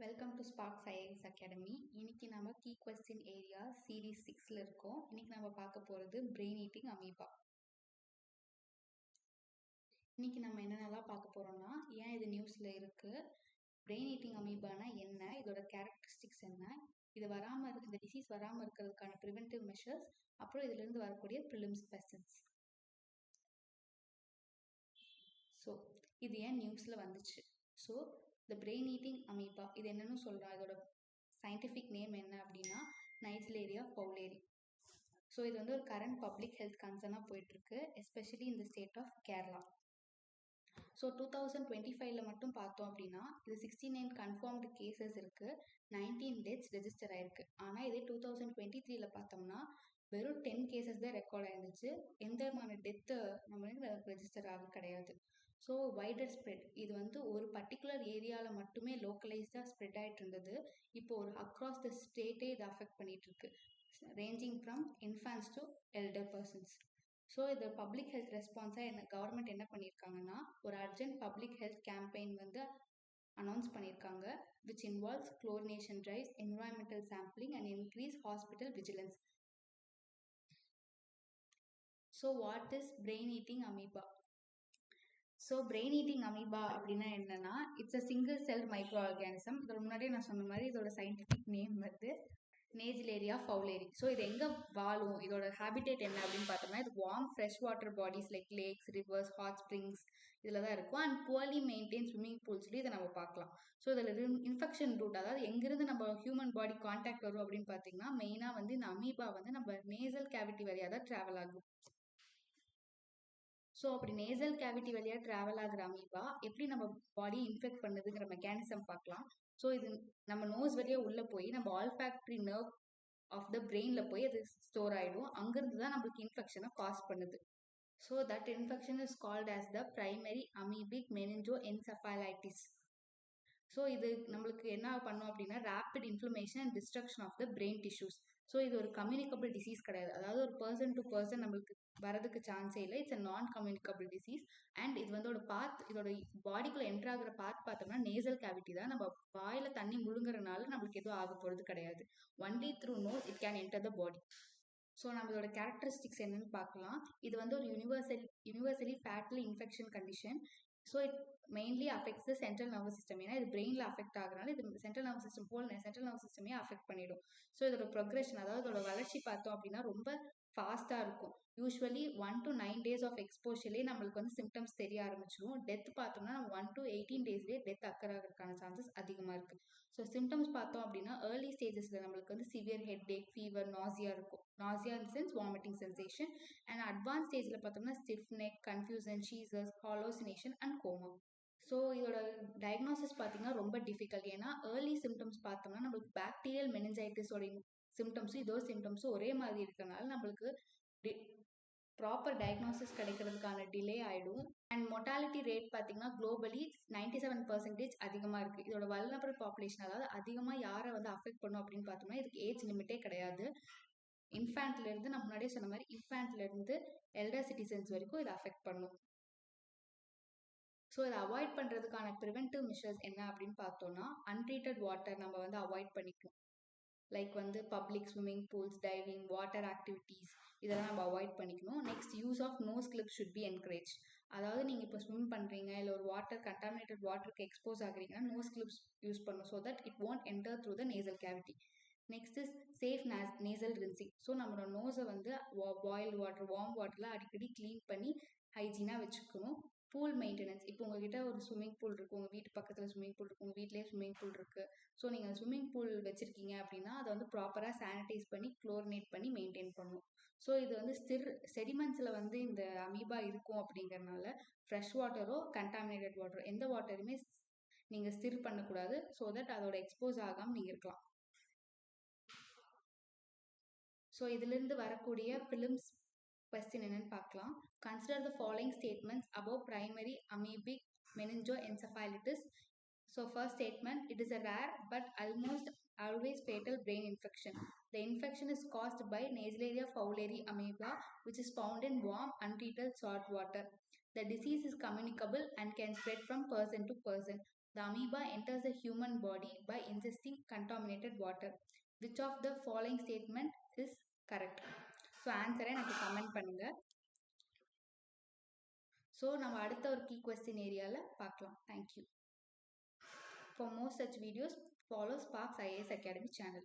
Welcome to spark science academy. இன்னைக்கு நம்ம key question area series 6ல இருக்கோம். இன்னைக்கு நம்ம பார்க்க போகிறது பிரெயின் ஈட்டிங் அமீபா. இன்னைக்கு நம்ம என்னென்னலாம் பார்க்க போறோம்னா, ஏன் இது நியூஸ்ல இருக்கு, பிரெயின் ஈட்டிங் அமீபானா என்ன, இதோட கேரக்டரிஸ்டிக்ஸ் என்ன, இந்த டிசீஸ் வராமல் இருக்கிறதுக்கான ப்ரிவென்டிவ் மெஷர்ஸ், அப்புறம் இதிலிருந்து வரக்கூடிய ப்ரிலிம்ஸ் கொஸ்டின்ஸ். ஸோ இது ஏன் நியூஸ்ல வந்துச்சு? ஸோ இந்த பிரெயின் ஈட்டிங் அமீபா இது என்னன்னு சொல்கிறோம், இதோட சயின்டிஃபிக் நேம் என்ன அப்படின்னா நைஜிலேரியா ஃபவுலேரி. ஸோ இது வந்து ஒரு கரண்ட் பப்ளிக் ஹெல்த் கன்சர்னாக போயிட்டுருக்கு, எஸ்பெஷலி இந்த ஸ்டேட் ஆஃப் கேரளா. ஸோ 2025ல மட்டும் பார்த்தோம் அப்படின்னா இது 69 கன்ஃபார்ம்டு கேசஸ் இருக்குது, 19 டெத்ஸ் ரெஜிஸ்டர் ஆயிருக்கு. ஆனால் இதே 2023ல பார்த்தோம்னா வெறும் 10 கேசஸ் தான் ரெக்கார்ட் ஆயிருந்துச்சு, எந்த விதமான டெத்து நம்மளுக்கு ரெஜிஸ்டர் ஆக கிடையாது. ஸோ வைடர் ஸ்ப்ரெட், இது வந்து ஒரு பர்டிகுலர் ஏரியாவில் மட்டுமே லோக்கலைஸ்டாக ஸ்ப்ரெட் ஆகிட்டு இருந்தது. இப்போ ஒரு அக்ராஸ் த ஸ்டேட்டே இது அஃபெக்ட் பண்ணிட்டு இருக்கு, ranging from infants to elder persons. So இது பப்ளிக் ஹெல்த் ரெஸ்பான்ஸாக கவர்மெண்ட் என்ன பண்ணியிருக்காங்கன்னா ஒரு அர்ஜென்ட் பப்ளிக் ஹெல்த் கேம்பெயின் வந்து அனௌன்ஸ் பண்ணியிருக்காங்க, which involves chlorination drives, environmental sampling and increase hospital vigilance. So what is brain eating amoeba? So brain eating amoeba அப்படின்னா என்னன்னா, it's a single cell micro organism. இதோட முன்னாடியே நான் சொன்ன மாதிரி இதோட சயின்டிஃபிக் நேம் வந்து நேஜிலேரியா ஃபவுலேரி. ஸோ இது எங்கே வாழும், இதோட ஹேபிடேட் என்ன அப்படின்னு பார்த்தோம்னா இது warm fresh water bodies like lakhs, reverse, hot springs இதில் தான் இருக்கும். அண்ட் புவர்லி மெயின்டைன் ஸ்விம்மிங் பூல்ஸ்லேயும் இதை நம்ம பார்க்கலாம். ஸோ இதில் இன்ஃபெக்ஷன் ரூட், அதாவது எங்கிருந்து நம்ம ஹியூமன் பாடி கான்டாக்ட் வரும் அப்படின்னு பார்த்தீங்கன்னா மெயினாக வந்து இந்த அமீபா வந்து நம்ம நேசல் கேவிட்டி வழியாக தான் ட்ராவல் ஆகும். ஸோ அப்படி நேசல் கேவிட்டி வழியாக ட்ராவல் ஆகிற அமீபா எப்படி நம்ம பாடி இன்ஃபெக்ட் பண்ணுதுங்கிற மெக்கானிசம் பார்க்கலாம். ஸோ இது நம்ம நோஸ் வழியாக உள்ளே போய் நம்ம ஆல்ஃபேக்டரி நர்வ் ஆஃப் த பிரெயினில் போய் அது ஸ்டோர் ஆகிடும், அங்கேருந்து தான் நம்மளுக்கு இன்ஃபெக்ஷனை காஸ் பண்ணுது. So that infection is called as the primary amoebic meningoencephalitis. ஸோ இது நம்மளுக்கு என்ன பண்ணும் அப்படின்னா rapid inflammation and destruction of the brain tissues. So இது ஒரு கம்யூனிகபிள் டிசீஸ் கிடையாது, அதாவது ஒரு பர்சன் டு பர்சன் நம்மளுக்கு வரதுக்கு சான்ஸே இல்லை. இட்ஸ் அ நான் கம்யூனிகபிள் டிசீஸ். அண்ட் இது வந்து இதோட பாடிக்குள்ள என்டர் ஆகிற பாத் பார்த்தோம்னா நேசல் கேவிட்டி தான். நம்ம வாயில தண்ணி முழுங்குறதுனால நம்மளுக்கு எதுவும் ஆக போகிறது கிடையாது. Only through knows it can enter the body. So நம்மளோட கேரக்டரிஸ்டிக்ஸ் என்னன்னு பார்க்கலாம். இது வந்து ஒரு universally fatal infection condition. So it mainly affects the central nervous system. ஏன்னா இது பிரெயினில் அஃபெக்ட் ஆகுறதுனால இது சென்ட்ரல் நர்வஸ் சிஸ்டமே அஃபெக்ட் பண்ணிடும். ஸோ இதோட ப்ரொக்ரெஷன், அதாவது இதோட வளர்ச்சி பார்த்தோம் அப்படின்னா ரொம்ப ஃபாஸ்ட்டாக இருக்கும். யூஸ்வலி 1 to 9 days ஆஃப் எக்ஸ்போஷர்லேயே நம்மளுக்கு வந்து சிம்டம்ஸ் தெரிய ஆரம்பிச்சிடும். டெத் பார்த்தோம்னா நம்ம 1 to 18 daysலேயே டெத் அக்கர் ஆகிறதுக்கான சான்சஸ் அதிகமாக இருக்குது. ஸோ சிம்டம்ஸ் பார்த்தோம் அப்படின்னா ஏர்லி ஸ்டேஜஸில் நம்மளுக்கு வந்து சிவியர் ஹெட் ஏக், ஃபீவர், நாசியா இருக்கும். Nausea in sense vomiting sensation. And advance ஸ்டேஜில் பார்த்தோம்னா stiff neck, confusion, scissors, hallucination and coma. So இதோட டயக்னோசிஸ் பார்த்தீங்கன்னா ரொம்ப டிஃபிகல்ட். ஏன்னா ஏர்லி சிம்டம்ஸ் பார்த்தோம்னா நம்மளுக்கு பாக்டீரியல் மெனிஞ்சைட்டிஸோட சிம்டம்ஸும் இதோட சிம்டம்ஸும் ஒரே மாதிரி இருக்கிறனால நம்மளுக்கு ப்ராப்பர் டயக்னோசிஸ் கிடைக்கிறதுக்கான டிலே ஆகிடும். அண்ட் மொர்டாலிட்டி ரேட் பார்த்தீங்கன்னா குளோபலி 97% அதிகமாக இருக்குது. இதோட வல்னரபிள் பாப்புலேஷன், அதாவது அதிகமாக யாரை வந்து அஃபெக்ட் பண்ணும் அப்படின்னு பார்த்தோம்னா இதுக்கு ஏஜ் லிமிட்டே கிடையாது. இன்ஃபேண்ட்லேருந்து நான் முன்னாடியே சொன்ன மாதிரி இன்ஃபேண்ட்லேருந்து எல்டர் சிட்டிசன்ஸ் வரைக்கும் இதை அஃபெக்ட் பண்ணும். ஸோ இதை அவாய்ட் பண்ணுறதுக்கான ப்ரிவென்டிவ் மெஷர்ஸ் என்ன அப்படின்னு பார்த்தோம்னா அன்ட்ரீட்டட் வாட்டர் நம்ம வந்து அவாய்ட் பண்ணிக்கணும். லைக் வந்து public swimming pools, diving, water activities இதெல்லாம் நம்ம அவாய்ட் பண்ணிக்கணும். Next use of nose clips should be encourage. அதாவது நீங்கள் இப்போ ஸ்விம் பண்ணுறீங்க இல்லை ஒரு கண்டாமினேட்டட் வாட்டருக்கு எக்ஸ்போஸ் ஆகுறீங்கன்னா நோஸ் கிளிப்ஸ் யூஸ் பண்ணணும், so that it won't enter through the nasal cavity. Next is safe nasal rinsing. So நம்மளோட நோஸை வந்து பாயில் வாட்டர், வார்ம் வாட்டரில் அடிக்கடி க்ளீன் பண்ணி ஹைஜீனாக வச்சுக்கணும். பூல் மெயின்டெனன்ஸ், இப்போ உங்ககிட்ட ஒரு ஸ்விம்மிங் பூல் இருக்குது, உங்கள் வீட்டு பக்கத்தில் ஸ்விம்மிங் பூல் இருக்குது, உங்கள் வீட்லேயே ஸ்விம்மிங் பூல் இருக்குது. ஸோ நீங்கள் ஸ்விம்மிங் பூல் வச்சுருக்கீங்க அப்படின்னா அதை வந்து ப்ராப்பராக சானிடைஸ் பண்ணி குளோரினேட் பண்ணி மெயின்டைன் பண்ணணும். ஸோ இது வந்து செடிமெண்ட்ஸில் வந்து இந்த அமீபா இருக்கும் அப்படிங்கிறனால ஃப்ரெஷ் வாட்டரோ கண்டாமினேட்டட் வாட்டரோ எந்த வாட்டருமே நீங்கள் ஸ்டிர் பண்ணக்கூடாது, ஸோ தட் அதோட எக்ஸ்போஸ் ஆகாமல் நீங்கள் இருக்கலாம். ஸோ இதிலிருந்து வரக்கூடிய ப்ரிலிம்ஸ் கொஸ்டின் என்னன்னு பார்க்கலாம். Consider the following statements above primary amoebic meningoencephalitis. So first statement, it is a rare but almost always fatal brain infection. The infection is caused by Naegleria fowleri amoeba, which is found in warm, untreated salt water. The disease is communicable and can spread from person to person. The amoeba enters the human body by ingesting contaminated water. Which of the following statement is correct? So ஆன்சரை எனக்கு comment பண்ணுங்க. So நம்ம அடுத்த ஒரு key question ஏரியாவில் பார்க்கலாம். Thank you. For more such videos, follow Sparks IAS Academy channel.